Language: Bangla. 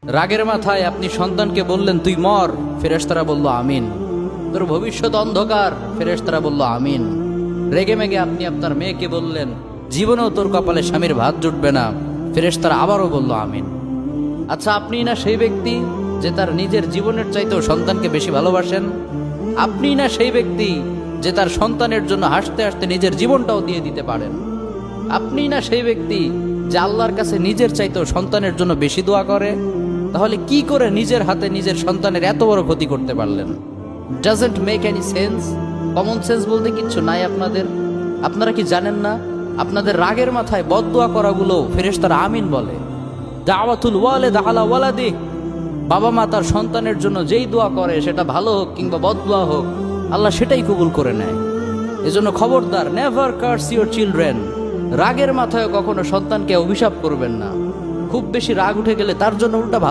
রাগের মাথায় আপনি সন্তানকে বললেন তুই মর, ফেরেশতারা বলল আমিন। তোর ভবিষ্যৎ অন্ধকার, ফেরেশতারা বলল আমিন। রেগে মেগে আপনি আপনার মেয়েকে বললেন জীবনেও তোর কপালে স্বামীর ভাত জুটবে না, ফেরেশতারা আবারও বলল আমিন। আচ্ছা, আপনি না সেই ব্যক্তি যে তার নিজের জীবনের চাইতেও সন্তানকে বেশি ভালোবাসেন? আপনি না সেই ব্যক্তি যে তার সন্তানের জন্য হাসতে হাসতে নিজের জীবনটাও দিয়ে দিতে পারেন? আপনি না সেই ব্যক্তি যে আল্লাহর কাছে নিজের চাইতেও সন্তানের জন্য বেশি দোয়া করে? তাহলে কি করে নিজের হাতে নিজের সন্তানের এত বড় ক্ষতি করতে পারলেন? Doesn't make any sense. Common sense বলতে কিচ্ছু নাই আপনাদের? আপনারা কি জানেন না আপনাদের রাগের মাথায় বদদোয়া করাগুলো ফেরেশতারা আমিন বলে? দাওয়াতুল ওয়ালিদ আলা ওয়ালাদি, বাবা মা তার সন্তানের জন্য যেই দোয়া করে সেটা ভালো হোক কিংবা বদদোয়া হোক, আল্লাহ সেটাই কবুল করে নেয়। এজন্য খবরদার, নেভার কার্স ইউর চিলড্রেন। রাগের মাথায় কখনো সন্তানকে অভিশাপ করবেন না। খুব বেশি রাগ উঠে গেলে তার জন্য উল্টা